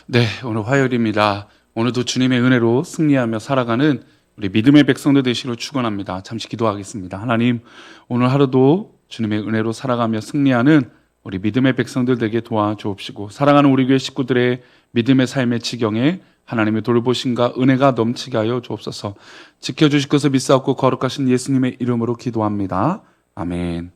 네, 오늘 화요일입니다. 오늘도 주님의 은혜로 승리하며 살아가는 우리 믿음의 백성들 되시기를 축원합니다. 잠시 기도하겠습니다. 하나님, 오늘 하루도 주님의 은혜로 살아가며 승리하는 우리 믿음의 백성들 되게 도와주옵시고, 사랑하는 우리 교회 식구들의 믿음의 삶의 지경에 하나님의 돌보심과 은혜가 넘치게 하여 주옵소서. 지켜주실 것을 믿사옵고 거룩하신 예수님의 이름으로 기도합니다. 아멘.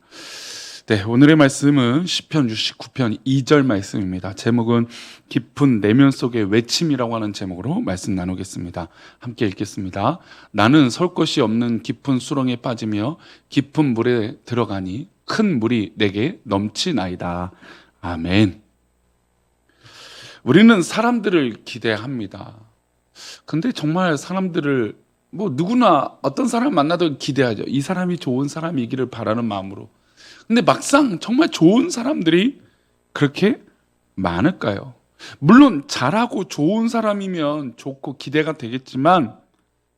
네, 오늘의 말씀은 시편 69편 2절 말씀입니다. 제목은 깊은 내면 속의 외침이라고 하는 제목으로 말씀 나누겠습니다. 함께 읽겠습니다. 나는 설 곳이 없는 깊은 수렁에 빠지며 깊은 물에 들어가니 큰 물이 내게 넘치나이다. 아멘. 우리는 사람들을 기대합니다. 근데 정말 사람들을 누구나 어떤 사람 만나도 기대하죠. 이 사람이 좋은 사람이기를 바라는 마음으로. 근데 막상 정말 좋은 사람들이 그렇게 많을까요? 물론 잘하고 좋은 사람이면 좋고 기대가 되겠지만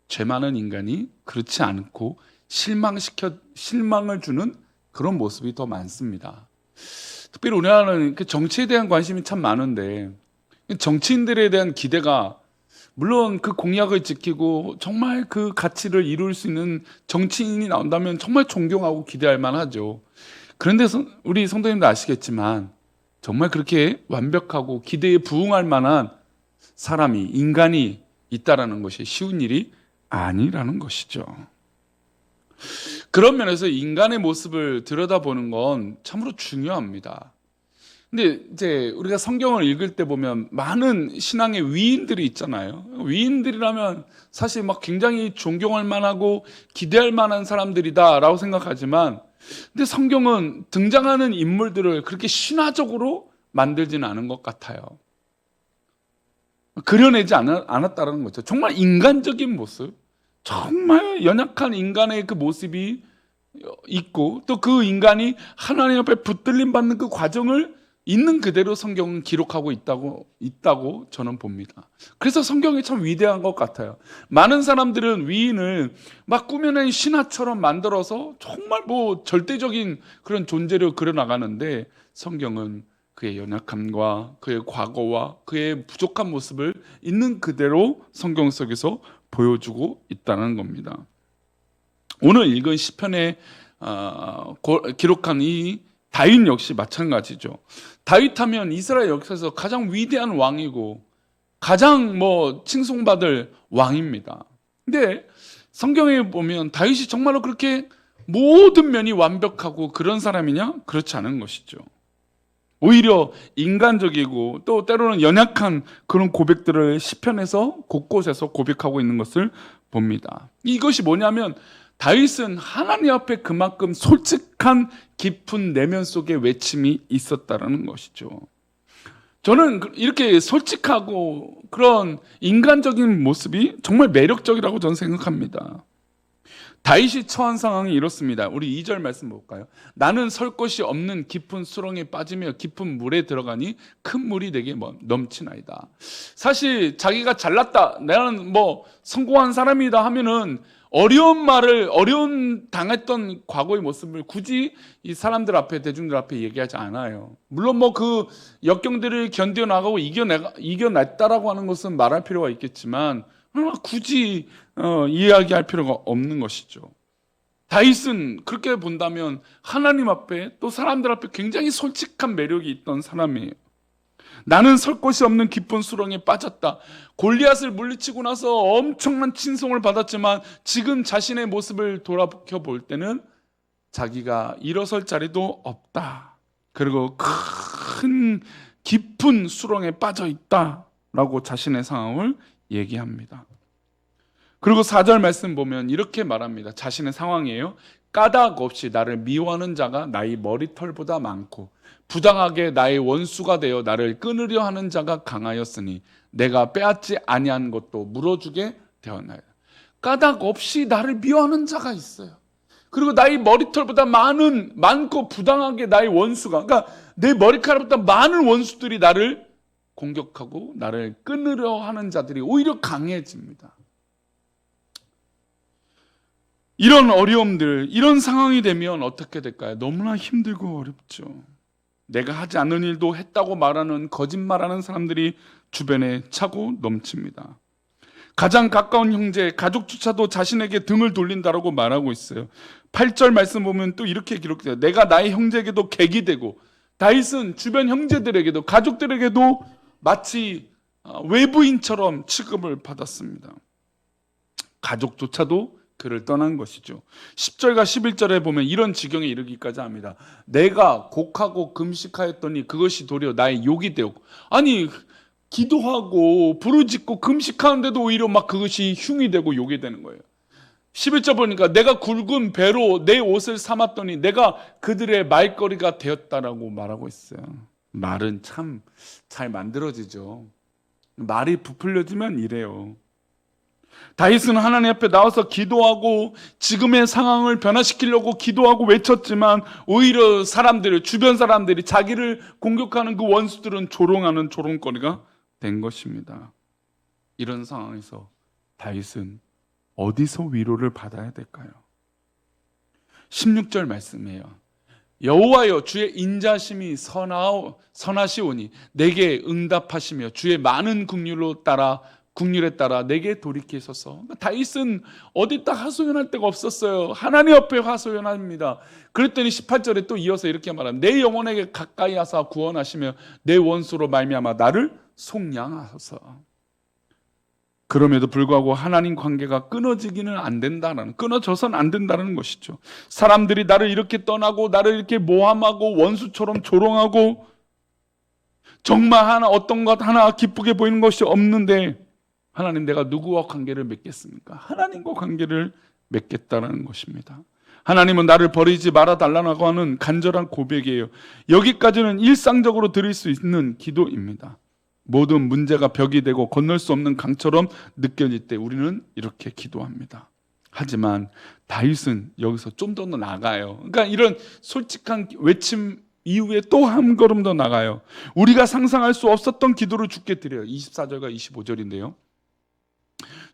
죄 많은 인간이 그렇지 않고 실망을 주는 그런 모습이 더 많습니다. 특별히 우리나라는 정치에 대한 관심이 참 많은데 정치인들에 대한 기대가 물론 그 공약을 지키고 정말 그 가치를 이룰 수 있는 정치인이 나온다면 정말 존경하고 기대할 만하죠. 그런데 우리 성도님도 아시겠지만 정말 그렇게 완벽하고 기대에 부응할 만한 사람이, 인간이 있다라는 것이 쉬운 일이 아니라는 것이죠. 그런 면에서 인간의 모습을 들여다보는 건 참으로 중요합니다. 근데 이제 우리가 성경을 읽을 때 보면 많은 신앙의 위인들이 있잖아요. 위인들이라면 사실 막 굉장히 존경할 만하고 기대할 만한 사람들이다라고 생각하지만, 근데 성경은 등장하는 인물들을 그렇게 신화적으로 만들지는 않은 것 같아요. 그려내지 않았다는 거죠. 정말 인간적인 모습, 정말 연약한 인간의 그 모습이 있고, 또 그 인간이 하나님 앞에 붙들림 받는 그 과정을 있는 그대로 성경은 기록하고 있다고 저는 봅니다. 그래서 성경이 참 위대한 것 같아요. 많은 사람들은 위인을 막 꾸며낸 신화처럼 만들어서 정말 절대적인 그런 존재로 그려나가는데, 성경은 그의 연약함과 그의 과거와 그의 부족한 모습을 있는 그대로 성경 속에서 보여주고 있다는 겁니다. 오늘 읽은 시편에 기록한 이 다윗 역시 마찬가지죠. 다윗 하면 이스라엘 역사에서 가장 위대한 왕이고 가장 칭송받을 왕입니다. 근데 성경에 보면 다윗이 정말로 그렇게 모든 면이 완벽하고 그런 사람이냐? 그렇지 않은 것이죠. 오히려 인간적이고 또 때로는 연약한 그런 고백들을 시편에서 곳곳에서 고백하고 있는 것을 봅니다. 이것이 뭐냐면 다윗은 하나님 앞에 그만큼 솔직한 깊은 내면 속의 외침이 있었다는 것이죠. 저는 이렇게 솔직하고 그런 인간적인 모습이 정말 매력적이라고 저는 생각합니다. 다윗이 처한 상황이 이렇습니다. 우리 2절 말씀 볼까요? 나는 설 곳이 없는 깊은 수렁에 빠지며 깊은 물에 들어가니 큰 물이 내게 넘치나이다. 사실 자기가 잘났다, 나는 성공한 사람이다 하면은 어려운 당했던 과거의 모습을 굳이 이 사람들 앞에, 대중들 앞에 얘기하지 않아요. 물론 그 역경들을 견뎌나가고 이겨냈다라고 하는 것은 말할 필요가 있겠지만 굳이 이야기할 필요가 없는 것이죠. 다윗은 그렇게 본다면 하나님 앞에 또 사람들 앞에 굉장히 솔직한 매력이 있던 사람이에요. 나는 설 곳이 없는 깊은 수렁에 빠졌다. 골리앗을 물리치고 나서 엄청난 친송을 받았지만 지금 자신의 모습을 돌아볼 때는 자기가 일어설 자리도 없다. 그리고 큰 깊은 수렁에 빠져 있다라고 자신의 상황을 얘기합니다. 그리고 4절 말씀 보면 이렇게 말합니다. 자신의 상황이에요. 까닭 없이 나를 미워하는 자가 나의 머리털보다 많고 부당하게 나의 원수가 되어 나를 끊으려 하는 자가 강하였으니 내가 빼앗지 아니한 것도 물어주게 되었나이다. 까닭 없이 나를 미워하는 자가 있어요. 그리고 나의 머리털보다 많고 부당하게 나의 원수가, 그러니까 내 머리카락보다 많은 원수들이 나를 공격하고 나를 끊으려 하는 자들이 오히려 강해집니다. 이런 어려움들, 이런 상황이 되면 어떻게 될까요? 너무나 힘들고 어렵죠. 내가 하지 않은 일도 했다고 말하는 거짓말하는 사람들이 주변에 차고 넘칩니다. 가장 가까운 형제, 가족조차도 자신에게 등을 돌린다라고 말하고 있어요. 8절 말씀 보면 또 이렇게 기록돼요. 내가 나의 형제에게도 객이 되고, 다윗은 주변 형제들에게도 가족들에게도 마치 외부인처럼 취급을 받았습니다. 가족조차도 그를 떠난 것이죠. 10절과 11절에 보면 이런 지경에 이르기까지 합니다. 내가 곡하고 금식하였더니 그것이 도리어 나의 욕이 되었고, 아니 기도하고 부르짖고 금식하는데도 오히려 막 그것이 흉이 되고 욕이 되는 거예요. 11절 보니까 내가 굵은 배로 내 옷을 삼았더니 내가 그들의 말거리가 되었다라고 말하고 있어요. 말은 참 잘 만들어지죠. 말이 부풀려지면 이래요. 다윗은 하나님 앞에 나와서 기도하고 지금의 상황을 변화시키려고 기도하고 외쳤지만 오히려 주변 사람들이 자기를 공격하는 그 원수들은 조롱하는 조롱거리가 된 것입니다. 이런 상황에서 다윗은 어디서 위로를 받아야 될까요? 16절 말씀이에요. 여호와여 주의 인자심이 선하시오니 내게 응답하시며 주의 많은 국률에 따라 내게 돌이키소서. 다윗은 어디다 하소연할 데가 없었어요. 하나님 앞에 하소연합니다. 그랬더니 18절에 또 이어서 이렇게 말합니다. 내 영혼에게 가까이 하사 구원하시며 내 원수로 말미암아 나를 속량하소서. 그럼에도 불구하고 하나님 관계가 끊어져서는 안 된다는 것이죠. 사람들이 나를 이렇게 떠나고 나를 이렇게 모함하고 원수처럼 조롱하고 정말 어떤 것 하나 기쁘게 보이는 것이 없는데 하나님, 내가 누구와 관계를 맺겠습니까? 하나님과 관계를 맺겠다는 것입니다. 하나님은 나를 버리지 말아달라고 하는 간절한 고백이에요. 여기까지는 일상적으로 드릴 수 있는 기도입니다. 모든 문제가 벽이 되고 건널 수 없는 강처럼 느껴질 때 우리는 이렇게 기도합니다. 하지만 다윗은 여기서 좀 더 나가요. 그러니까 이런 솔직한 외침 이후에 또 한 걸음 더 나가요. 우리가 상상할 수 없었던 기도를 주께 드려요. 24절과 25절인데요.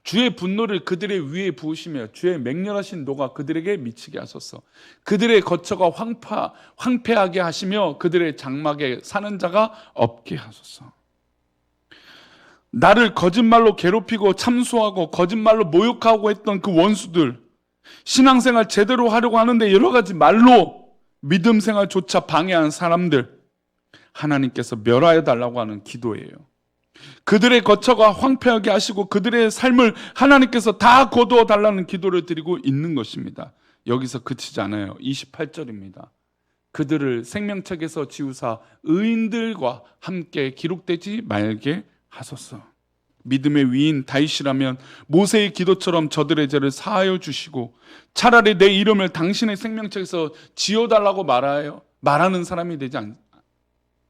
주의 분노를 그들의 위에 부으시며 주의 맹렬하신 노가 그들에게 미치게 하소서. 그들의 거처가 황폐하게 하시며 그들의 장막에 사는 자가 없게 하소서. 나를 거짓말로 괴롭히고 참소하고 거짓말로 모욕하고 했던 그 원수들, 신앙생활 제대로 하려고 하는데 여러 가지 말로 믿음 생활조차 방해한 사람들, 하나님께서 멸하여 달라고 하는 기도예요. 그들의 거처가 황폐하게 하시고 그들의 삶을 하나님께서 다 거두어 달라는 기도를 드리고 있는 것입니다. 여기서 그치지 않아요. 28절입니다. 그들을 생명책에서 지우사 의인들과 함께 기록되지 말게 하소서. 믿음의 위인 다윗이라면 모세의 기도처럼 저들의 죄를 사하여 주시고 차라리 내 이름을 당신의 생명책에서 지워달라고 말하는 사람이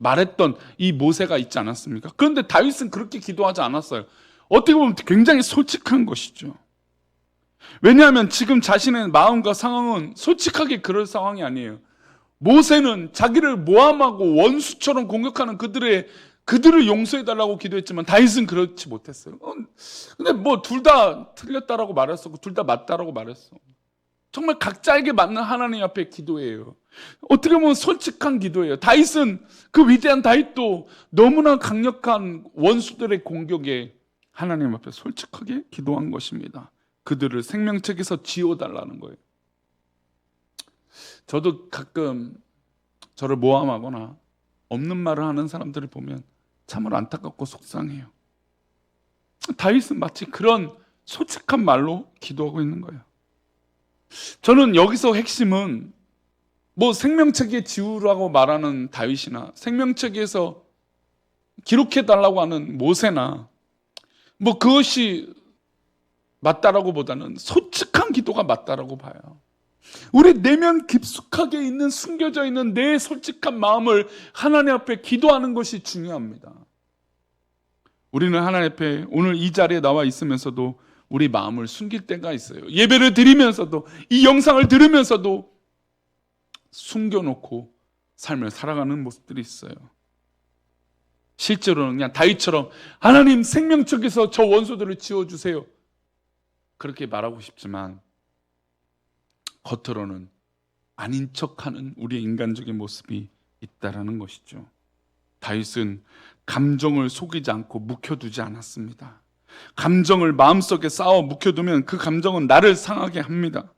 말했던 이 모세가 있지 않았습니까? 그런데 다윗은 그렇게 기도하지 않았어요. 어떻게 보면 굉장히 솔직한 것이죠. 왜냐하면 지금 자신의 마음과 상황은 솔직하게 그럴 상황이 아니에요. 모세는 자기를 모함하고 원수처럼 공격하는 그들을 용서해달라고 기도했지만 다윗은 그렇지 못했어요. 근데 둘 다 틀렸다라고 말했었고 둘 다 맞다라고 말했어. 정말 각자에게 맞는 하나님 앞에 기도예요. 어떻게 보면 솔직한 기도예요. 다윗은 그 위대한 다윗도 너무나 강력한 원수들의 공격에 하나님 앞에 솔직하게 기도한 것입니다. 그들을 생명책에서 지워달라는 거예요. 저도 가끔 저를 모함하거나 없는 말을 하는 사람들을 보면 참으로 안타깝고 속상해요. 다윗은 마치 그런 솔직한 말로 기도하고 있는 거예요. 저는 여기서 핵심은 생명책에 지우라고 말하는 다윗이나 생명책에서 기록해달라고 하는 모세나 그것이 맞다라고 보다는 솔직한 기도가 맞다라고 봐요. 우리 내면 깊숙하게 있는 숨겨져 있는 내 솔직한 마음을 하나님 앞에 기도하는 것이 중요합니다. 우리는 하나님 앞에 오늘 이 자리에 나와 있으면서도 우리 마음을 숨길 때가 있어요. 예배를 드리면서도 이 영상을 들으면서도 숨겨놓고 삶을 살아가는 모습들이 있어요. 실제로는 그냥 다윗처럼 하나님 생명책에서 저 원수들을 지워주세요 그렇게 말하고 싶지만 겉으로는 아닌 척하는 우리의 인간적인 모습이 있다라는 것이죠. 다윗은 감정을 속이지 않고 묵혀두지 않았습니다. 감정을 마음속에 쌓아 묵혀두면 그 감정은 나를 상하게 합니다.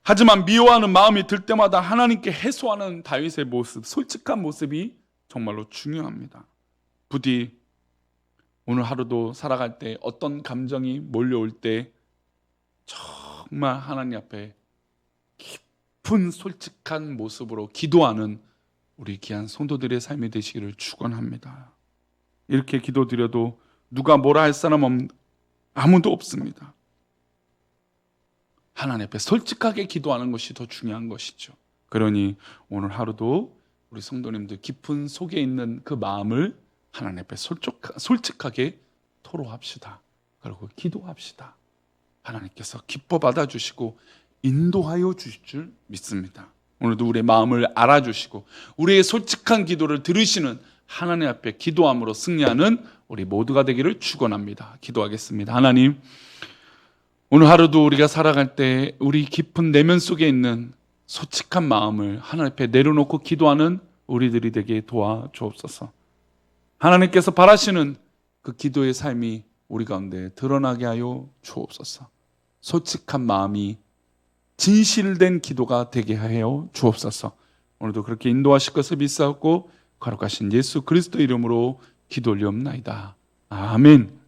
하지만 미워하는 마음이 들 때마다 하나님께 해소하는 다윗의 모습, 솔직한 모습이 정말로 중요합니다. 부디 오늘 하루도 살아갈 때 어떤 감정이 몰려올 때 정말 하나님 앞에 깊은 솔직한 모습으로 기도하는 우리 귀한 성도들의 삶이 되시기를 축원합니다. 이렇게 기도드려도 누가 뭐라 할 사람 아무도 없습니다. 하나님 앞에 솔직하게 기도하는 것이 더 중요한 것이죠. 그러니 오늘 하루도 우리 성도님들 깊은 속에 있는 그 마음을 하나님 앞에 솔직하게 토로합시다. 그리고 기도합시다. 하나님께서 기뻐 받아주시고 인도하여 주실 줄 믿습니다. 오늘도 우리의 마음을 알아주시고 우리의 솔직한 기도를 들으시는 하나님 앞에 기도함으로 승리하는 우리 모두가 되기를 축원합니다. 기도하겠습니다. 하나님, 오늘 하루도 우리가 살아갈 때 우리 깊은 내면 속에 있는 솔직한 마음을 하나님 앞에 내려놓고 기도하는 우리들이 되게 도와주옵소서. 하나님께서 바라시는 그 기도의 삶이 우리 가운데 드러나게 하여 주옵소서. 솔직한 마음이 진실된 기도가 되게 하여 주옵소서. 오늘도 그렇게 인도하실 것을 믿사옵고 거룩하신 예수 그리스도 이름으로 기도 올리옵나이다. 아멘.